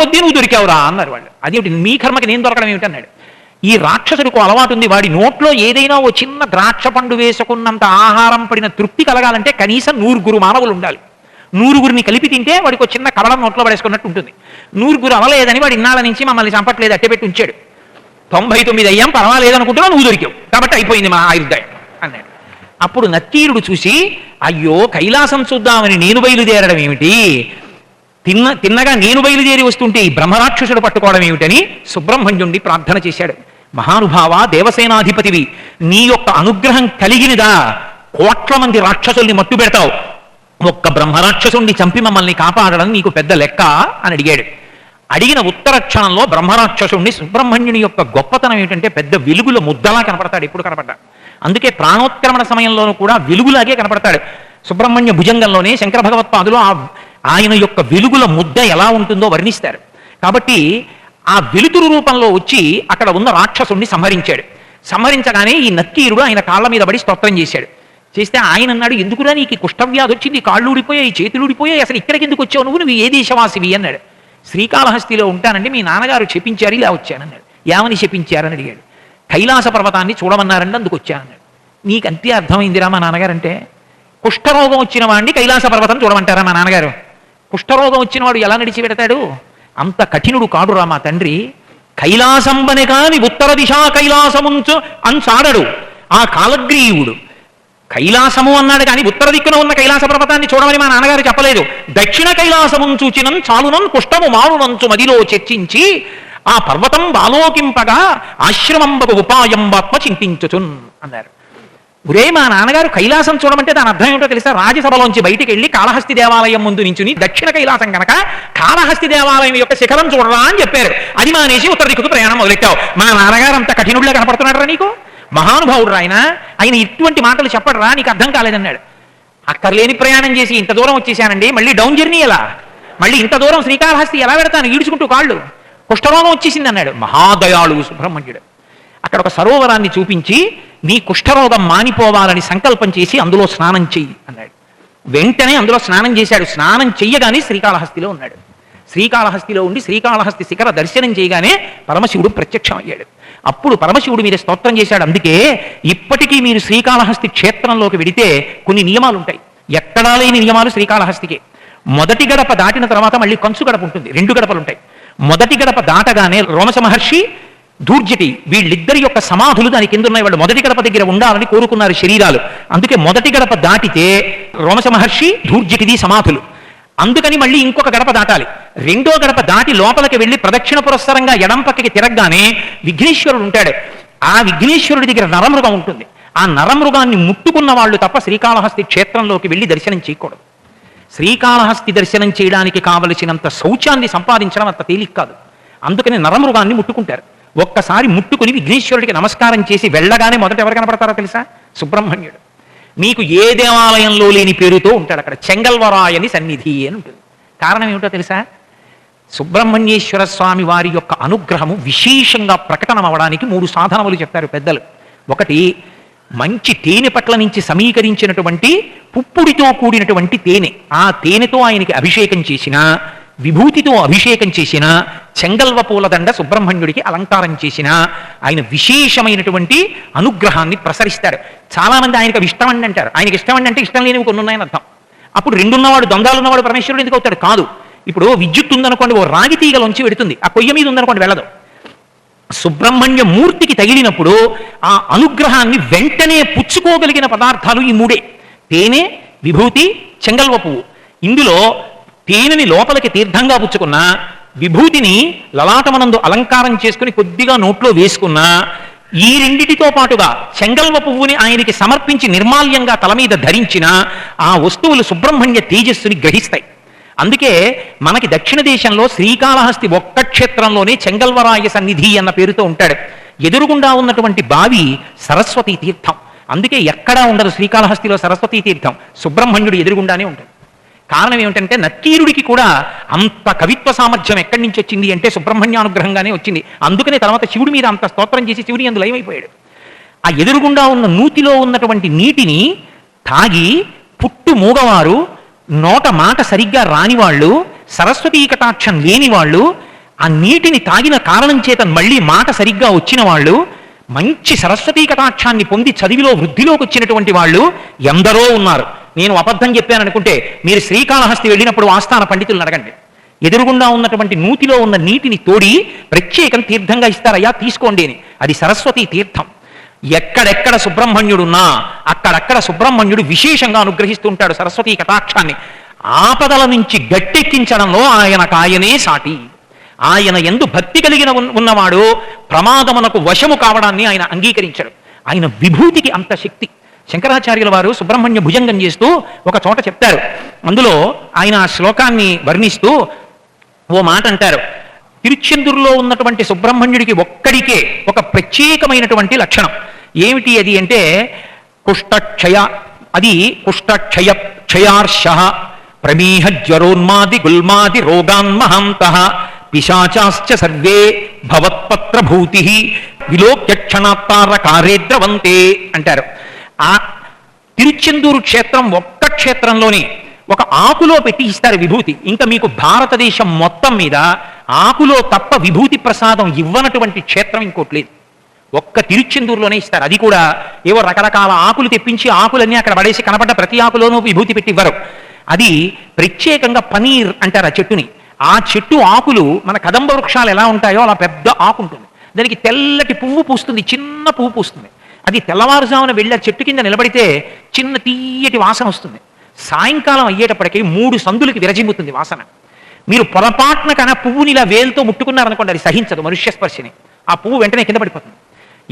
కొద్దీ నువ్వు దొరికావురా అన్నారు వాళ్ళు. అదేమిటి మీ కర్మకి నేను దొరకడం ఏమిటి అన్నాడు. ఈ రాక్షసుడికి అలవాటు ఉంది, వాడి నోట్లో ఏదైనా ఓ చిన్న ద్రాక్ష పండు వేసుకున్నంత ఆహారం పడిన తృప్తి కలగాలంటే కనీసం 100 మానవులు ఉండాలి. 100 కలిపి తింటే వాడికి ఒక చిన్న కవడం నోట్లో పడేసుకున్నట్టు ఉంటుంది. 100 అవ్వలేదని వాడు ఇన్నాళ్ళ నుంచి మమ్మల్ని చంపట్లేదు అట్టెపెట్టి ఉంచాడు. 99 అయ్యాం పర్వాలేదు అనుకుంటున్నా, నువ్వు దొరికావు కాబట్టి అయిపోయింది మా ఆయుర్దాయం అన్నాడు. అప్పుడు నత్తీరుడు చూసి, అయ్యో కైలాసం చూద్దామని నేను బయలుదేరడం ఏమిటి, తిన్నగా నేను బయలుదేరి వస్తుంటే ఈ బ్రహ్మరాక్షసుడు పట్టుకోవడం ఏమిటని సుబ్రహ్మణ్యుణ్ణి ప్రార్థన చేశాడు. మహానుభావ, దేవసేనాధిపతివి, నీ యొక్క అనుగ్రహం కలిగినదా కోట్ల మంది రాక్షసుల్ని మట్టు పెడతావు, ఒక్క బ్రహ్మరాక్షసుణ్ణి చంపి మమ్మల్ని కాపాడడం నీకు పెద్ద లెక్క అని అడిగాడు. అడిగిన ఉత్తర క్షణంలో బ్రహ్మరాక్షసుణ్ణి సుబ్రహ్మణ్యుని యొక్క గొప్పతనం ఏమిటంటే పెద్ద వెలుగుల ముద్దలా కనపడతాడు, ఎప్పుడు కనపడ్డా. అందుకే ప్రాణోత్క్రమణ సమయంలోనూ కూడా వెలుగులాగే కనపడతాడు. సుబ్రహ్మణ్య భుజంగంలోనే శంకర భగవత్పాదులు ఆయన యొక్క వెలుగుల ముద్ద ఎలా ఉంటుందో వర్ణిస్తారు. కాబట్టి ఆ వెలుతురు రూపంలో వచ్చి అక్కడ ఉన్న రాక్షసుణ్ణి సంహరించాడు. సంహరించగానే ఈ నత్తీరుడు ఆయన కాళ్ళ మీద పడి స్తోత్రం చేశాడు. చేస్తే ఆయన అన్నాడు, ఎందుకురా నీకు కుష్ఠవ్యాధి వచ్చింది, కాళ్ళు ఊడిపోయాయి, చేతులు ఊడిపోయాయి, అసలు ఇక్కడికి ఎందుకు వచ్చావు నువ్వు ఏ దేశవాసివి అన్నాడు. శ్రీకాళహస్తిలో ఉంటానండి, మీ నాన్నగారు చెప్పించారు ఇలా వచ్చానన్నాడు. ఏమని చెప్పించారని అడిగాడు. కైలాస పర్వతాన్ని చూడమన్నారండి అందుకు వచ్చానన్నాడు. నీకు అంతే అర్థమైందిరా మా నాన్నగారంటే, కుష్ఠరోగం వచ్చిన వాడిని కైలాస పర్వతం చూడమంటారా మా నాన్నగారు? కుష్ఠరోగం వచ్చిన వాడు ఎలా నడిచి పెడతాడు? అంత కఠినుడు కాడురా మా తండ్రి. కైలాసంబనే కాని ఉత్తర దిశా కైలాసముంచు అంచాడడు ఆ కాలగ్రీవుడు. కైలాసము అన్నాడు కానీ ఉత్తర దిక్కున ఉన్న కైలాస పర్వతాన్ని చూడమని మా నాన్నగారు చెప్పలేదు. దక్షిణ కైలాసముం చూచినం చాలునం కుష్టము మారునంచు మదిలో చర్చించి ఆ పర్వతం బాలోకింపగా ఆశ్రమంబకు ఉపాయంబాత్మ చింతించుచున్ అన్నారు. ఒరే మా నాన్నగారు కైలాసం చూడమంటే దాని అర్థం ఏమిటో తెలుసా? రాజ్యసభలోంచి బయటికి వెళ్ళి కాళహస్తి దేవాలయం ముందు నించుని దక్షిణ కైలాసం కనుక కాళహస్తి దేవాలయం యొక్క శిఖరం చూడరా అని చెప్పారు. అది మానేసి ఉత్తర దిక్కుకు ప్రయాణం మొదలెట్టావు. మా నాన్నగారు అంత కఠినుడిగా కనపడుతున్నాడరా నీకు? మహానుభావుడు ఆయన ఇటువంటి మాటలు చెప్పడరా, నీకు అర్థం కాలేదన్నాడు. అక్కర్లేని ప్రయాణం చేసి ఇంత దూరం వచ్చేసానండి, మళ్ళీ డౌన్ జర్నీ ఎలా, మళ్ళీ ఇంత దూరం శ్రీకాళహస్తి ఎలా పెడతాను ఈడ్చుకుంటూ కాళ్ళు, కుష్ఠరోగం వచ్చేసింది అన్నాడు. మహాదయాళువు సుబ్రహ్మణ్యుడు. అక్కడ ఒక సరోవరాన్ని చూపించి నీ కుష్ఠరోగం మానిపోవాలని సంకల్పం చేసి అందులో స్నానం చెయ్యి అన్నాడు. వెంటనే అందులో స్నానం చేశాడు. స్నానం చెయ్యగానే శ్రీకాళహస్తిలో ఉన్నాడు. శ్రీకాళహస్తిలో ఉండి శ్రీకాళహస్తి శిఖర దర్శనం చేయగానే పరమశివుడు ప్రత్యక్షం అయ్యాడు. అప్పుడు పరమశివుడు మీద స్తోత్రం చేశాడు. అందుకే ఇప్పటికీ మీరు శ్రీకాళహస్తి క్షేత్రంలోకి వెడితే కొన్ని నియమాలు ఉంటాయి. ఎక్కడా లేని నియమాలు శ్రీకాళహస్తికి. మొదటి గడప దాటిన తర్వాత మళ్ళీ కంచు గడప ఉంటుంది, 2 గడపలు ఉంటాయి. మొదటి గడప దాటగానే రోమశ మహర్షి దూర్జటి వీళ్ళిద్దరి యొక్క సమాధులు దాని కింద ఉన్నాయి. వాళ్ళు మొదటి గడప దగ్గర ఉండాలని కోరుకున్నారు శరీరాలు. అందుకే మొదటి గడప దాటితే రోమశ మహర్షి దూర్జటిది సమాధులు. అందుకని మళ్ళీ ఇంకొక గడప దాటాలి. 2వ గడప దాటి లోపలికి వెళ్ళి ప్రదక్షిణ పురస్సరంగా ఎడం పక్కకి తిరగగానే విఘ్నేశ్వరుడు ఉంటాడు. ఆ విఘ్నేశ్వరుడి దగ్గర నరమృగం ఉంటుంది. ఆ నరమృగాన్ని ముట్టుకున్న వాళ్ళు తప్ప శ్రీకాళహస్తి క్షేత్రంలోకి వెళ్ళి దర్శనం చేయకూడదు. శ్రీకాళహస్తి దర్శనం చేయడానికి కావలసినంత శౌచాన్ని సంపాదించడం అంత తేలిక కాదు. అందుకని నరమృగాన్ని ముట్టుకుంటారు. ఒక్కసారి ముట్టుకుని విఘ్నేశ్వరుడికి నమస్కారం చేసి వెళ్ళగానే మొదట ఎవరు కనపడతారో తెలుసా? సుబ్రహ్మణ్యుడు. మీకు ఏ దేవాలయంలో లేని పేరుతో ఉంటాడు అక్కడ. చెంగల్వరాయని సన్నిధి అని ఉంటుంది. కారణం ఏమిటో తెలుసా? సుబ్రహ్మణ్యేశ్వర స్వామి వారి యొక్క అనుగ్రహము విశేషంగా ప్రకటన అవ్వడానికి 3 సాధనములు చెప్తారు పెద్దలు. ఒకటి, మంచి తేనె పట్ల నుంచి సమీకరించినటువంటి పుప్పుడితో కూడినటువంటి తేనె. ఆ తేనెతో ఆయనకి అభిషేకం చేసిన, విభూతితో అభిషేకం చేసిన, చెంగల్వ పూలదండ సుబ్రహ్మణ్యుడికి అలంకారం చేసిన ఆయన విశేషమైనటువంటి అనుగ్రహాన్ని ప్రసరిస్తాడు. చాలా మంది ఆయనకు అవి ఇష్టమండి అంటారు. ఆయనకి ఇష్టమండి అంటే ఇష్టం లేనివి కొన్ని ఉన్నాయని అర్థం. అప్పుడు 2 ఉన్నవాడు, ద్వంద్వాలు ఉన్నవాడు పరమేశ్వరుడు ఎందుకు అవుతాడు? కాదు. ఇప్పుడు విద్యుత్ ఉందనుకోండి, ఓ రాగి తీగలోంచి వెడుతుంది, ఆ కొయ్య మీద ఉందనుకోండి వెళ్ళదు. సుబ్రహ్మణ్య మూర్తికి తగిలినప్పుడు ఆ అనుగ్రహాన్ని వెంటనే పుచ్చుకోగలిగిన పదార్థాలు ఈ 3: తేనె, విభూతి, చెంగల్వ పువ్వు. ఇందులో తేనెని లోపలికి తీర్థంగా పుచ్చుకున్నా, విభూతిని లలాటమనందు అలంకారం చేసుకుని కొద్దిగా నోట్లో వేసుకున్నా, ఈ రెండిటితో పాటుగా చెంగల్వ పువ్వుని ఆయనకి సమర్పించి నిర్మాల్యంగా తల మీద ధరించిన ఆ వస్తువులు సుబ్రహ్మణ్య తేజస్సుని గ్రహిస్తాయి. అందుకే మనకి దక్షిణ దేశంలో శ్రీకాళహస్తి ఒక్క క్షేత్రంలోనే చెంగల్వరాయ సన్నిధి అన్న పేరుతో ఉంటాడు. ఎదురుగుండా ఉన్నటువంటి బావి సరస్వతీ తీర్థం. అందుకే ఎక్కడా ఉండదు శ్రీకాళహస్తిలో సరస్వతీ తీర్థం, సుబ్రహ్మణ్యుడు ఎదురుగుండానే ఉంటుంది. కారణం ఏమిటంటే నత్తీరుడికి కూడా అంత కవిత్వ సామర్థ్యం ఎక్కడి నుంచి వచ్చింది అంటే సుబ్రహ్మణ్యానుగ్రహంగానే వచ్చింది. అందుకనే తర్వాత శివుడి మీద అంత స్తోత్రం చేసి శివుడి అందు లయమైపోయాడు. ఆ ఎదురుగుండా ఉన్న నూతిలో ఉన్నటువంటి నీటిని తాగి పుట్టు మూగవారు, నోట మాట సరిగ్గా రాని వాళ్ళు, సరస్వతీ కటాక్షం లేని వాళ్ళు ఆ నీటిని తాగిన కారణం చేత మళ్ళీ మాట సరిగ్గా వచ్చిన వాళ్ళు, మంచి సరస్వతీ కటాక్షాన్ని పొంది చదివిలో వృద్ధిలోకి వచ్చినటువంటి వాళ్ళు ఎందరో ఉన్నారు. నేను అబద్ధం చెప్పాననుకుంటే మీరు శ్రీకాళహస్తి వెళ్ళినప్పుడు ఆస్థాన పండితులను అడగండి. ఎదురుగుండా ఉన్నటువంటి నూతిలో ఉన్న నీటిని తోడి ప్రత్యేకం తీర్థంగా ఇస్తారయ్యా, తీసుకోండి అని. అది సరస్వతీ తీర్థం. ఎక్కడెక్కడ సుబ్రహ్మణ్యుడున్నా అక్కడక్కడ సుబ్రహ్మణ్యుడు విశేషంగా అనుగ్రహిస్తూ ఉంటాడు సరస్వతీ కటాక్షాన్ని. ఆపదల నుంచి గట్టెక్కించడంలో ఆయనకాయనే సాటి. ఆయన యందు భక్తి కలిగిన ఉన్నవాడు ప్రమాదమునకు వశము కావడాన్ని ఆయన అంగీకరించాడు. ఆయన విభూతికి అంత శక్తి. శంకరాచార్యుల వారు సుబ్రహ్మణ్య భుజంగం చేస్తూ ఒక చోట చెప్తారు. అందులో ఆయన ఆ శ్లోకాన్ని వర్ణిస్తూ ఓ మాట అంటారు. తిరుచెందూరులో ఉన్నటువంటి సుబ్రహ్మణ్యుడికి ఒక్కడికే ఒక ప్రత్యేకమైనటువంటి లక్షణం. ఏమిటి అది అంటే కుష్ఠక్షయ. అది కుష్ఠక్షయ క్షయార్ష ప్రమీహ జ్వరోన్మాది గుల్మాది రోగాన్మహాంత పిశాచాశ్చ సర్వే భవత్పత్రభూతి విలోక్య క్షణాత్తారకారేద్రవంతే అంటారు. ఆ తిరుచెందూరు క్షేత్రం ఒక్క క్షేత్రంలోనే ఒక ఆకులో పెట్టి ఇస్తారు విభూతి. ఇంకా మీకు భారతదేశం మొత్తం మీద ఆకులో తప్ప విభూతి ప్రసాదం ఇవ్వనటువంటి క్షేత్రం ఇంకోటి లేదు. ఒక్క తిరుచెందూరులోనే ఇస్తారు. అది కూడా ఏవో రకరకాల ఆకులు తెప్పించి ఆకులన్నీ అక్కడ పడేసి కనపడ్డ ప్రతి ఆకులోనూ విభూతి పెట్టి ఇవ్వరు. అది ప్రత్యేకంగా పనీర్ అంటారు ఆ చెట్టుని. ఆ చెట్టు ఆకులు మన కదంబ వృక్షాలు ఎలా ఉంటాయో అలా పెద్ద ఆకు ఉంటుంది. దానికి తెల్లటి పువ్వు పూస్తుంది, చిన్న పువ్వు పూస్తుంది. అది తెల్లవారుజామున వెళ్ళి ఆ చెట్టు కింద నిలబడితే చిన్న తీయటి వాసన వస్తుంది. సాయంకాలం అయ్యేటప్పటికీ 3 సందులకి విరజిమ్ముతుంది వాసన. మీరు పొరపాటున కన్నా పువ్వుని ఇలా వేలుతో ముట్టుకున్నారనుకోండి, అది సహించదు మనుష్య స్పర్శని. ఆ పువ్వు వెంటనే కింద పడిపోతుంది.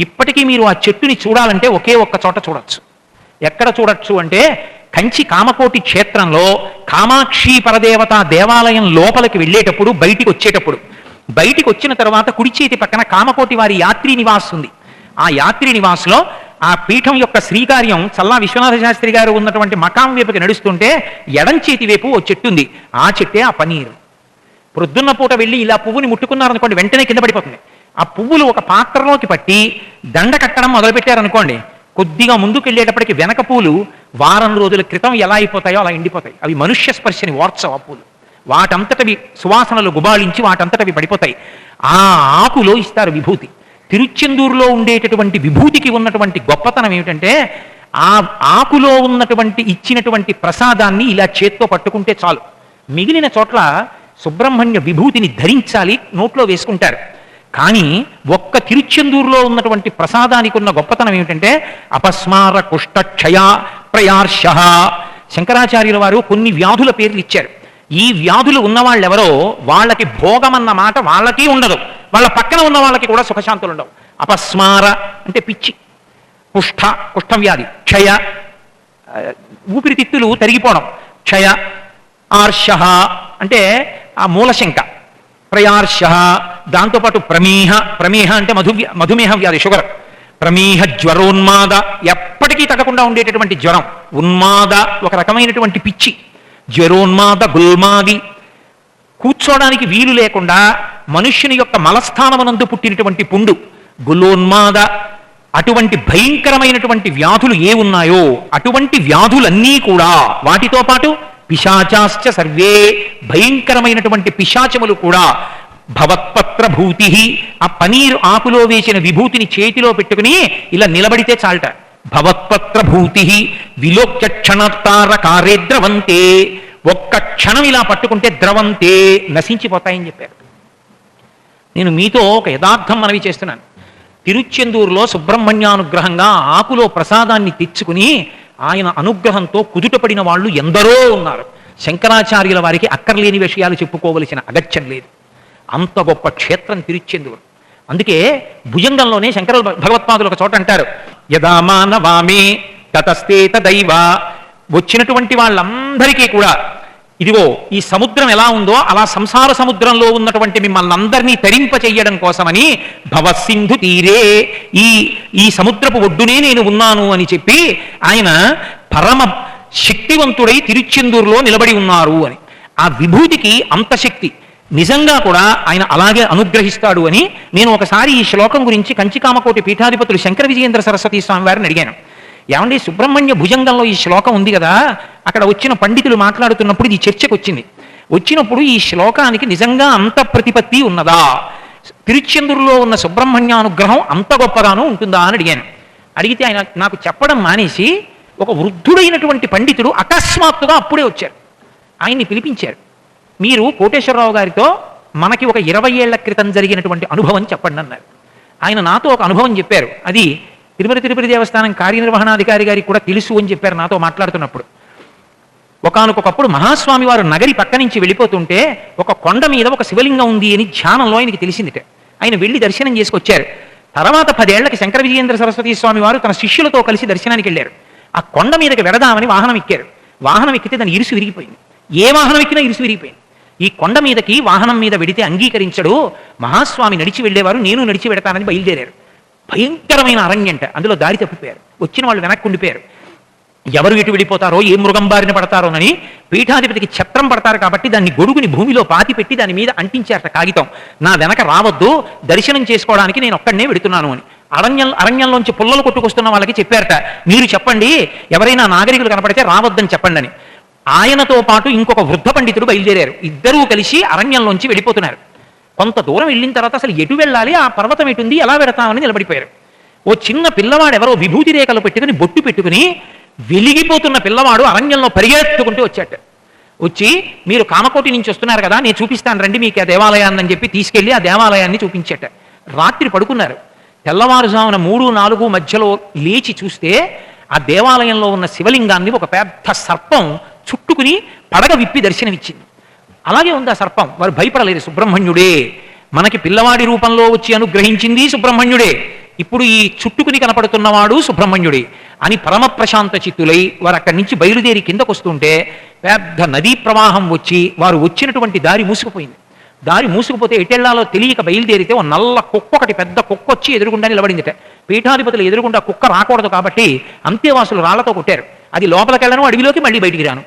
ఇప్పటికీ మీరు ఆ చెట్టుని చూడాలంటే ఒకే ఒక్క చోట చూడొచ్చు. ఎక్కడ చూడొచ్చు అంటే కంచి కామకోటి క్షేత్రంలో కామాక్షి పరదేవత దేవాలయం లోపలికి వెళ్ళేటప్పుడు బయటికి వచ్చిన తర్వాత కుడి చేతి పక్కన కామకోటి వారి యాత్రి నివాస్ ఉంది. ఆ యాత్రి నివాస్లో ఆ పీఠం యొక్క శ్రీకార్యం చల్లా విశ్వనాథ శాస్త్రి గారు ఉన్నటువంటి మకాం వైపుకి నడుస్తుంటే ఎడం చేతి వైపు ఓ చెట్టు ఉంది. ఆ చెట్టే ఆ పనీరు. ప్రొద్దున్న పూట వెళ్ళి ఇలా పువ్వుని ముట్టుకున్నారనుకోండి, వెంటనే కింద పడిపోతుంది. ఆ పువ్వులు ఒక పాత్రలోకి పట్టి దండ కట్టడం మొదలుపెట్టారనుకోండి, కొద్దిగా ముందుకు వెళ్ళేటప్పటికి వెనక పూలు వారం రోజుల క్రితం ఎలా అయిపోతాయో అలా ఎండిపోతాయి. అవి మనుష్య స్పర్శని ఓర్చవు. ఆ పూలు వాటంతటవి సువాసనలు గుబాళించి వాటంతటవి పడిపోతాయి. ఆ ఆకులో ఇస్తారు విభూతి. తిరుచెందూరులో ఉండేటటువంటి విభూతికి ఉన్నటువంటి గొప్పతనం ఏమిటంటే ఆ ఆకులో ఉన్నటువంటి ఇచ్చినటువంటి ప్రసాదాన్ని ఇలా చేత్తో పట్టుకుంటే చాలు. మిగిలిన చోట్ల సుబ్రహ్మణ్య విభూతిని ధరించాలి, నోట్లో వేసుకుంటారు. కానీ ఒక్క తిరుచెందూరులో ఉన్నటువంటి ప్రసాదానికి ఉన్న గొప్పతనం ఏమిటంటే అపస్మార కుష్ఠక్షయ ప్రయార్ష. శంకరాచార్యుల వారు కొన్ని వ్యాధుల పేర్లు ఇచ్చారు. ఈ వ్యాధులు ఉన్నవాళ్ళెవరో వాళ్ళకి భోగమన్న మాట వాళ్ళకి ఉండదు, వాళ్ళ పక్కన ఉన్న వాళ్ళకి కూడా సుఖశాంతులు ఉండవు. అపస్మార అంటే పిచ్చి, కుష్ఠం వ్యాధి, క్షయ ఊపిరితిత్తులు తరిగిపోవడం, క్షయ, ఆర్ష అంటే ఆ మూలశంక, ప్రయార్ష దాంతోపాటు ప్రమేహ అంటే మధుమేహ వ్యాధి, షుగర్, ప్రమేహ జ్వరోన్మాద ఎప్పటికీ తగ్గకుండా ఉండేటటువంటి జ్వరం, ఉన్మాద ఒక రకమైనటువంటి పిచ్చి, జ్వరోన్మాద గుల్మాది కూర్చోడానికి వీలు లేకుండా మనుష్యుని యొక్క మలస్థానమునందు పుట్టినటువంటి పుండు, గులోన్మాద. అటువంటి భయంకరమైనటువంటి వ్యాధులు ఏ ఉన్నాయో అటువంటి వ్యాధులన్నీ కూడా, వాటితో పాటు పిశాచాశ్చ సర్వే భయంకరమైనటువంటి పిశాచములు కూడా భవత్పత్రభూతి. ఆ పనీరు ఆకులో వేసిన విభూతిని చేతిలో పెట్టుకుని ఇలా నిలబడితే చాలట. భవత్పత్రభూతి విలోక్య క్షణత్తారకారే ద్రవంతే. ఒక్క క్షణం ఇలా పట్టుకుంటే ద్రవంతే నశించిపోతాయని చెప్పారు. నేను మీతో ఒక యథార్థం మనవి చేస్తున్నాను. తిరుచెందూరులో సుబ్రహ్మణ్యానుగ్రహంగా ఆకులో ప్రసాదాన్ని తెచ్చుకుని ఆయన అనుగ్రహంతో కుదుటపడిన వాళ్ళు ఎందరో ఉన్నారు. శంకరాచార్యుల వారికి అక్కర్లేని విషయాలు చెప్పుకోవలసిన అగత్యం లేదు. అంత గొప్ప క్షేత్రం తిరుచెందూరు. అందుకే భుజంగంలోనే శంకర భగవత్పాదులు ఒక చోట అంటారు, యదా మానవామే తతస్తేత దైవ. వచ్చినటువంటి వాళ్ళందరికీ కూడా ఇదిగో ఈ సముద్రం ఎలా ఉందో అలా సంసార సముద్రంలో ఉన్నటువంటి మిమ్మల్ని అందరినీ తరింప చెయ్యడం కోసమని భవసింధు తీరే, ఈ సముద్రపు ఒడ్డునే నేను ఉన్నాను అని చెప్పి ఆయన పరమ శక్తివంతుడై తిరుచెందూరులో నిలబడి ఉన్నారు అని. ఆ విభూతికి అంత శక్తి. నిజంగా కూడా ఆయన అలాగే అనుగ్రహిస్తాడు అని నేను ఒకసారి ఈ శ్లోకం గురించి కంచికామకోటి పీఠాధిపతులు శంకర విజయేంద్ర సరస్వతి స్వామి వారిని అడిగాను. ఏమండి, సుబ్రహ్మణ్య భుజంగంలో ఈ శ్లోకం ఉంది కదా, అక్కడ వచ్చిన పండితులు మాట్లాడుతున్నప్పుడు ఇది చర్చకు వచ్చింది. వచ్చినప్పుడు ఈ శ్లోకానికి నిజంగా అంత ప్రతిపత్తి ఉన్నదా, తిరుచెందూరులో ఉన్న సుబ్రహ్మణ్యానుగ్రహం అంత గొప్పగానూ ఉంటుందా అని అడిగాను. అడిగితే ఆయన నాకు చెప్పడం మానేసి ఒక వృద్ధుడైనటువంటి పండితుడు అకస్మాత్తుగా అప్పుడే వచ్చారు. ఆయన్ని పిలిపించారు. మీరు కోటేశ్వరరావు గారితో మనకి ఒక 20 ఏళ్ల క్రితం జరిగినటువంటి అనుభవం చెప్పండి అన్నారు. ఆయన నాతో ఒక అనుభవం చెప్పారు. అది తిరుపతి దేవస్థానం కార్యనిర్వహణాధికారి గారికి కూడా తెలుసు అని చెప్పారు నాతో మాట్లాడుతున్నప్పుడు. ఒకానొకప్పుడు మహాస్వామి వారు నగరి పక్క నుంచి వెళ్ళిపోతుంటే ఒక కొండ మీద ఒక శివలింగం ఉంది అని ధ్యానంలో ఆయనకి తెలిసిందిట. ఆయన వెళ్ళి దర్శనం చేసుకొచ్చారు. తర్వాత 10 ఏళ్లకి శంకర విజయేంద్ర సరస్వతి స్వామి వారు తన శిష్యులతో కలిసి దర్శనానికి వెళ్ళారు. ఆ కొండ మీదకి వెడదామని వాహనం ఎక్కారు. వాహనం ఎక్కితే దాని ఇరుసు విరిగిపోయింది. ఏ వాహనం ఎక్కినా ఇరుసు విరిగిపోయింది. ఈ కొండ మీదకి వాహనం మీద వెడితే అంగీకరించడు. మహాస్వామి నడిచి వెళ్ళేవారు, నేను నడిచి వెడతానని బయలుదేరారు. భయంకరమైన అరణ్యంట. అందులో దారి తప్పిపోయారు. వచ్చిన వాళ్ళు వెనక్కి ఉండిపోయారు. ఎవరు ఎటు వెళ్ళిపోతారో, ఏ మృగం బారిన పడతారోనని పీఠాధిపతికి ఛత్రం పడతారు కాబట్టి దాన్ని గొడుగుని భూమిలో పాతి పెట్టి దాని మీద అంటించారట కాగితం. నా వెనక రావద్దు, దర్శనం చేసుకోవడానికి నేను ఒక్కడనే వెడుతున్నాను అని. అరణ్యంలోంచి పుల్లలు కొట్టుకొస్తున్న వాళ్ళకి చెప్పారట, మీరు చెప్పండి ఎవరైనా నాగరికులు కనపడితే రావద్దని చెప్పండి అని. ఆయనతో పాటు ఇంకొక వృద్ధ పండితుడు బయలుదేరారు. ఇద్దరూ కలిసి అరణ్యంలోంచి వెళ్ళిపోతున్నారు. కొంత దూరం వెళ్ళిన తర్వాత అసలు ఎటు వెళ్ళాలి, ఆ పర్వతం ఎటుంది, ఎలా వెడతామని నిలబడిపోయారు. ఓ చిన్న పిల్లవాడు ఎవరో విభూతి రేఖలు పెట్టుకుని బొట్టు పెట్టుకుని వెలిగిపోతున్న పిల్లవాడు అరణ్యంలో పరిగెత్తుకుంటూ వచ్చాట. వచ్చి మీరు కామకోటి నుంచి వస్తున్నారు కదా, నేను చూపిస్తాను రండి మీకు ఆ దేవాలయాన్ని అని చెప్పి తీసుకెళ్లి ఆ దేవాలయాన్ని చూపించేట. రాత్రి పడుకున్నారు. తెల్లవారుజామున 3-4 మధ్యలో లేచి చూస్తే ఆ దేవాలయంలో ఉన్న శివలింగాన్ని ఒక పెద్ద సర్పం చుట్టుకుని పడగ విప్పి దర్శనమిచ్చింది. అలాగే ఉంది ఆ సర్పం. వారు భయపడలేదు. సుబ్రహ్మణ్యుడే మనకి పిల్లవాడి రూపంలో వచ్చి అనుగ్రహించింది సుబ్రహ్మణ్యుడే, ఇప్పుడు ఈ చుట్టుకుని కనపడుతున్నవాడు సుబ్రహ్మణ్యుడే అని పరమ ప్రశాంత చిత్తులై వారు అక్కడి నుంచి బయలుదేరి కిందకు వస్తుంటే పెద్ద నదీ ప్రవాహం వచ్చి వారు వచ్చినటువంటి దారి మూసుకుపోయింది. దారి మూసుకుపోతే ఎటెళ్లాలో తెలియక బయలుదేరితే ఓ నల్ల కుక్క, ఒకటి పెద్ద కుక్క వచ్చి ఎదురుగుండా నిలబడిందిట. పీఠాధిపతులు ఎదురుగుండా కుక్క రాకూడదు కాబట్టి అంతేవాసులు రాళ్లతో కొట్టారు. అది లోపలికెళ్ళను, అడవిలోకి మళ్ళీ బయటికి రాను.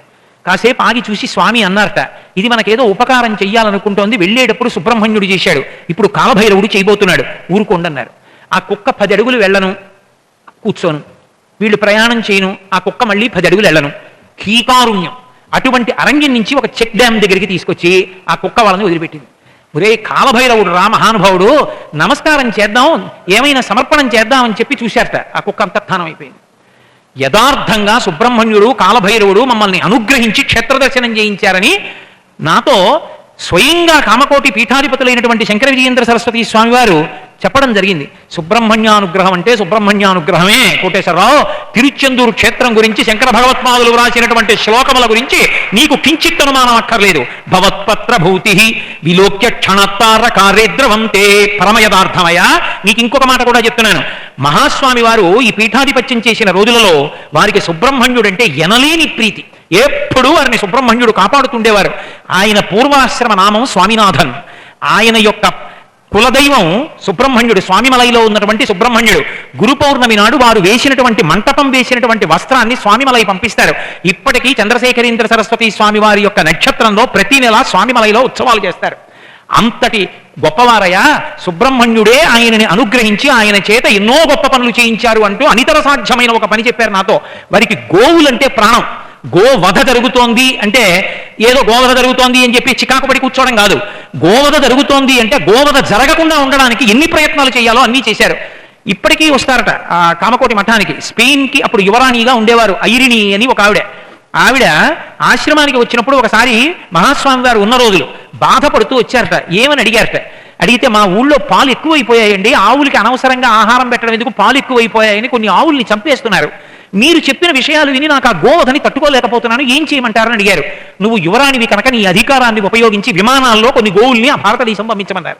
కాసేపు ఆగి చూసి స్వామి అన్నారట, ఇది మనకేదో ఉపకారం చెయ్యాలనుకుంటోంది, వెళ్ళేటప్పుడు సుబ్రహ్మణ్యుడు చేశాడు, ఇప్పుడు కాలభైరవుడు చేయబోతున్నాడు, ఊరుకోండన్నారు. ఆ కుక్క 10 అడుగులు వెళ్ళను, కూర్చోను, వీళ్ళు ప్రయాణం చేయను, ఆ కుక్క మళ్ళీ 10 అడుగులు వెళ్ళను. కీకారుణ్యం. అటువంటి అరణ్యం నుంచి ఒక చెక్ డ్యామ్ దగ్గరికి తీసుకొచ్చి ఆ కుక్క వాళ్ళని వదిలిపెట్టింది. ఒరే కాలభైరవుడు రా మహానుభావుడు, నమస్కారం చేద్దాం, ఏమైనా సమర్పణం చేద్దామని చెప్పి చూశారట. ఆ కుక్క అంతర్ధానం అయిపోయింది. యథార్థంగా సుబ్రహ్మణ్యుడు కాలభైరవుడు మమ్మల్ని అనుగ్రహించి క్షేత్రదర్శనం చేయించారని నాతో స్వయంగా కామకోటి పీఠాధిపతులైనటువంటి శంకర విజయేంద్ర సరస్వతి స్వామి వారు చెప్పడం జరిగింది. సుబ్రహ్మణ్యానుగ్రహం అంటే సుబ్రహ్మణ్యానుగ్రహమే. కోటేశ్వరరావు, తిరుచెందూరు క్షేత్రం గురించి శంకర భగవత్పాదులు వ్రాసినటువంటి శ్లోకముల గురించి నీకు కించిత్ అనుమానం అక్కర్లేదు. భవత్పత్ర భూతి విలోక్య క్షణత్తార కార్యద్రవంతే. పరమ యథార్థమయ్యా. నీకు ఇంకొక మాట కూడా చెప్తున్నాను. మహాస్వామి వారు ఈ పీఠాధిపత్యం చేసిన రోజులలో వారికి సుబ్రహ్మణ్యుడంటే ఎనలేని ప్రీతి. ఎప్పుడూ వారిని సుబ్రహ్మణ్యుడు కాపాడుతుండేవారు. ఆయన పూర్వాశ్రమ నామం స్వామినాథన్. ఆయన యొక్క కులదైవం సుబ్రహ్మణ్యుడు, స్వామిమలైలో ఉన్నటువంటి సుబ్రహ్మణ్యుడు. గురు పౌర్ణమి నాడు వారు వేసినటువంటి మంటపం వేసినటువంటి వస్త్రాన్ని స్వామిమలై పంపిస్తారు. ఇప్పటికీ చంద్రశేఖరేంద్ర సరస్వతి స్వామి వారి యొక్క నక్షత్రంలో ప్రతి నెల స్వామిమలైలో ఉత్సవాలు చేస్తారు. అంతటి గొప్పవారయ్యా. సుబ్రహ్మణ్యుడే ఆయనని అనుగ్రహించి ఆయన చేత ఎన్నో గొప్ప పనులు చేయించారు అంటూ అనితర సాధ్యమైన ఒక పని చెప్పారు నాతో. వారికి గోవులంటే ప్రాణం. గోవధ జరుగుతోంది అంటే ఏదో గోవధ జరుగుతోంది అని చెప్పి చికాకు పడి కూర్చోవడం కాదు. గోవధ జరుగుతోంది అంటే గోవధ జరగకుండా ఉండడానికి ఎన్ని ప్రయత్నాలు చేయాలో అన్నీ చేశారు. ఇప్పటికీ వస్తారట ఆ కామకోటి మఠానికి. స్పెయిన్కి అప్పుడు యువరాణిగా ఉండేవారు ఐరిణి అని ఒక ఆవిడ ఆశ్రమానికి వచ్చినప్పుడు ఒకసారి మహాస్వామి గారు ఉన్న రోజులు బాధపడుతూ వచ్చారట. ఏమని అడిగారట. అడిగితే మా ఊళ్ళో పాలు ఎక్కువైపోయాయండి, ఆవులకి అనవసరంగా ఆహారం పెట్టడం ఎందుకు, పాలు ఎక్కువైపోయాయని కొన్ని ఆవుల్ని చంపేస్తున్నారు, మీరు చెప్పిన విషయాలు విని నాకు ఆ గోవధని తట్టుకోలేకపోతున్నాను, ఏం చేయమంటారని అడిగారు. నువ్వు యువరాణివి కనుక నీ అధికారాన్ని ఉపయోగించి విమానాల్లో కొన్ని గోవుల్ని ఆ భారతదేశం పంపించమన్నారు.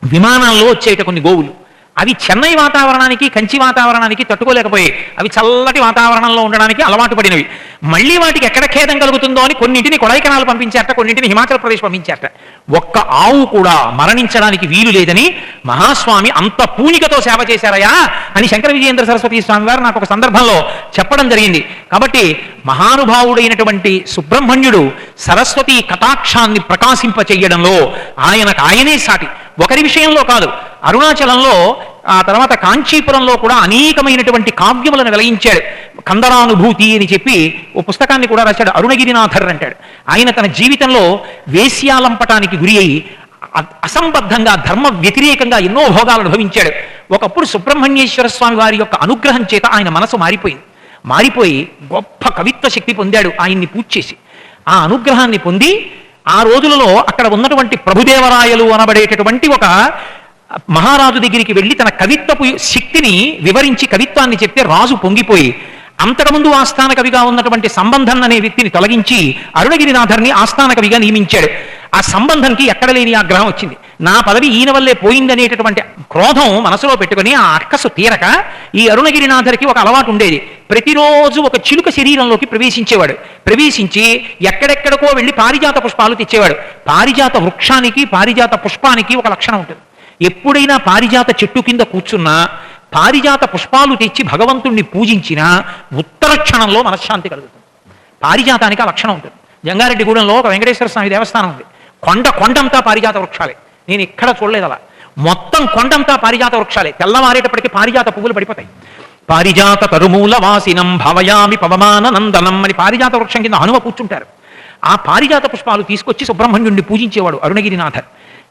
విమానాల్లో వచ్చేట కొన్ని గోవులు అవి చెన్నై వాతావరణానికి కంచి వాతావరణానికి తట్టుకోలేకపోయాయి. అవి చల్లటి వాతావరణంలో ఉండడానికి అలవాటు పడినవి. మళ్ళీ వాటికి ఎక్కడ ఖేదం కలుగుతుందో అని కొన్నింటిని కొడైకెనాల్ పంపించారట, కొన్నింటిని హిమాచల్ ప్రదేశ్ పంపించారట. ఒక్క ఆవు కూడా మరణించడానికి వీలు లేదని మహాస్వామి అంత పూనికతో సేవ చేశారయా అని శంకర విజయేంద్ర సరస్వతి స్వామి వారు నాకు ఒక సందర్భంలో చెప్పడం జరిగింది. కాబట్టి మహానుభావుడైనటువంటి సుబ్రహ్మణ్యుడు సరస్వతి కటాక్షాన్ని ప్రకాశింపచేయడంలో ఆయనే సాటి. ఒకరి విషయంలో కాదు, అరుణాచలంలో ఆ తర్వాత కాంచీపురంలో కూడా అనేకమైనటువంటి కావ్యములను వెలిగించాడు. కందరానుభూతి అని చెప్పి ఓ పుస్తకాన్ని కూడా రాశాడు, అరుణగిరినాథర్ అంటాడు. ఆయన తన జీవితంలో వేశ్యాలంపటానికి గురి అయి అసంబద్ధంగా ధర్మ వ్యతిరేకంగా ఎన్నో భోగాలు అనుభవించాడు. ఒకప్పుడు సుబ్రహ్మణ్యేశ్వర స్వామి వారి యొక్క అనుగ్రహం చేత ఆయన మనసు మారిపోయి గొప్ప కవిత్వ శక్తి పొందాడు ఆయన్ని పూజ చేసి. ఆ అనుగ్రహాన్ని పొంది ఆ రోజులలో అక్కడ ఉన్నటువంటి ప్రభుదేవరాయలు అనబడేటటువంటి ఒక మహారాజు దగ్గరికి వెళ్ళి తన కవిత్వపు శక్తిని వివరించి కవిత్వాన్ని చెప్తే రాజు పొంగిపోయి అంతకుముందు ఆస్థాన కవిగా ఉన్నటువంటి సంబంధం అనే వ్యక్తిని తొలగించి అరుణగిరినాథర్ని ఆస్థాన కవిగా నియమించాడు. ఆ సంబంధంకి ఎక్కడ లేని ఆగ్రహం వచ్చింది. నా పదవి ఈయన వల్లే పోయిందనేటటువంటి క్రోధం మనసులో పెట్టుకుని ఆ అక్కసు తీరక ఈ అరుణగిరినాథర్కి ఒక అలవాటు ఉండేది. ప్రతిరోజు ఒక చిలుక శరీరంలోకి ప్రవేశించేవాడు. ప్రవేశించి ఎక్కడెక్కడికో వెళ్ళి పారిజాత పుష్పాలు తెచ్చేవాడు. పారిజాత వృక్షానికి పారిజాత పుష్పానికి ఒక లక్షణం ఉంటుంది. ఎప్పుడైనా పారిజాత చెట్టు కింద కూర్చున్నా పారిజాత పుష్పాలు తెచ్చి భగవంతుణ్ణి పూజించినా ఉత్తర క్షణంలో మనశ్శాంతి కలుగుతుంది. పారిజాతానికి ఆ లక్షణం ఉంటుంది. జంగారెడ్డిగూడెంలో ఒక వెంకటేశ్వర స్వామి దేవస్థానం ఉంది. కొండంతా పారిజాత వృక్షాలే. నేను ఎక్కడ చూడలేదు అలా. మొత్తం కొండంతా పారిజాత వృక్షాలే. తెల్లవారేటప్పటికీ పారిజాత పువ్వులు పడిపోతాయి. పారిజాత తరుమూల వాసినం భవయామి పవమాన నందనం అని పారిజాత వృక్షం కింద హనుమ కూర్చుంటారు. ఆ పారిజాత పుష్పాలు తీసుకొచ్చి సుబ్రహ్మణ్యుడిని పూజించేవాడు అరుణగిరినాథర్.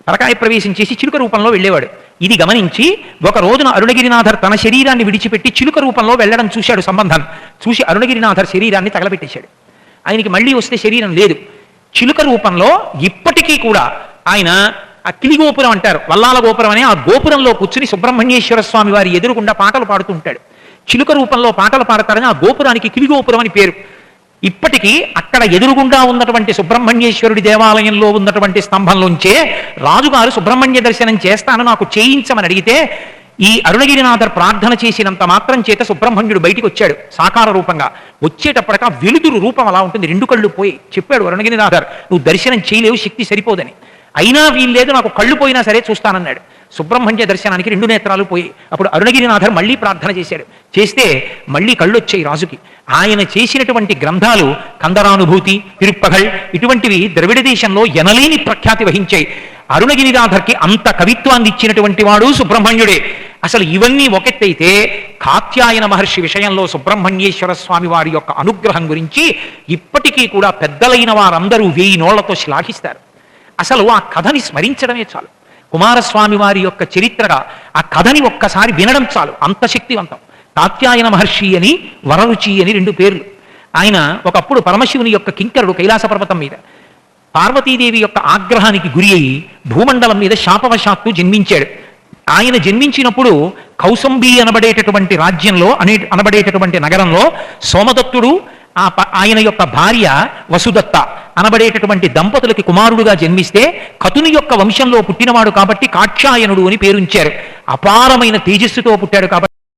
పరకాయ ప్రవేశం చేసి చిలుక రూపంలో వెళ్ళేవాడు. ఇది గమనించి ఒక రోజున అరుణగిరినాథర్ తన శరీరాన్ని విడిచిపెట్టి చిలుక రూపంలో వెళ్ళడం చూశాడు సంబంధం. చూసి అరుణగిరినాథర్ శరీరాన్ని తగలబెట్టేశాడు. ఆయనకి మళ్ళీ వస్తే శరీరం లేదు. చిలుక రూపంలో ఇప్పటికీ కూడా ఆయన ఆ కిలి గోపురం అంటారు, వల్లాల గోపురం అనే ఆ గోపురంలో కూర్చుని సుబ్రహ్మణ్యేశ్వర స్వామి వారి ఎదురుగుండా పాటలు పాడుతూ ఉంటాడు. చిలుక రూపంలో పాటలు పాడతారని ఆ గోపురానికి కిలి గోపురం అని పేరు. ఇప్పటికీ అక్కడ ఎదురుగుండా ఉన్నటువంటి సుబ్రహ్మణ్యేశ్వరుడి దేవాలయంలో ఉన్నటువంటి స్తంభంలోంచే రాజుగారు సుబ్రహ్మణ్య దర్శనం చేస్తాను నాకు చేయించమని అడిగితే ఈ అరుణగిరినాథర్ ప్రార్థన చేసినంత మాత్రం చేత సుబ్రహ్మణ్యుడు బయటికి వచ్చాడు సాకార రూపంగా. వచ్చేటప్పటిక వెలుతురు రూపం అలా ఉంటుంది, 2 కళ్ళు పోయి. చెప్పాడు అరుణగిరినాథర్, నువ్వు దర్శనం చేయలేవు, శక్తి సరిపోదని. అయినా వీల్లేదు, నాకు కళ్ళు పోయినా సరే చూస్తానన్నాడు. సుబ్రహ్మణ్య దర్శనానికి 2 నేత్రాలు పోయి. అప్పుడు అరుణగిరినాథర్ మళ్ళీ ప్రార్థన చేశాడు. చేస్తే మళ్ళీ కళ్ళు వచ్చాయి రాజుకి. ఆయన చేసినటువంటి గ్రంథాలు కందరానుభూతి, తిరుప్పగల్ ఇటువంటివి ద్రవిడ దేశంలో ఎనలేని ప్రఖ్యాతి వహించాయి. అరుణగిరినాథర్కి అంత కవిత్వాన్ని ఇచ్చినటువంటి వాడు సుబ్రహ్మణ్యుడే. అసలు ఇవన్నీ ఒకెత్తైతే కాత్యాయన మహర్షి విషయంలో సుబ్రహ్మణ్యేశ్వర స్వామి వారి యొక్క అనుగ్రహం గురించి ఇప్పటికీ కూడా పెద్దలైన వారందరూ 1000 నోళ్లతో శ్లాఘిస్తారు. అసలు ఆ కథని స్మరించడమే చాలు. కుమారస్వామి వారి యొక్క చరిత్రగా ఆ కథని ఒక్కసారి వినడం చాలు, అంత శక్తివంతం. కాత్యాయన మహర్షి అని వరరుచి అని 2 పేర్లు. ఆయన ఒకప్పుడు పరమశివుని యొక్క కింకరుడు కైలాస పర్వతం మీద. పార్వతీదేవి యొక్క ఆగ్రహానికి గురి అయి భూమండలం మీద శాపవశాత్తు జన్మించాడు. ఆయన జన్మించినప్పుడు కౌసంబి అనబడేటటువంటి రాజ్యంలో అనబడేటటువంటి నగరంలో సోమదత్తుడు ఆయన యొక్క భార్య వసుదత్త అనబడేటటువంటి దంపతులకి కుమారుడుగా జన్మిస్తే కతుని యొక్క వంశంలో పుట్టినవాడు కాబట్టి కాక్షాయనుడు అని పేరుంచారు. అపారమైన తేజస్సుతో పుట్టాడు కాబట్టి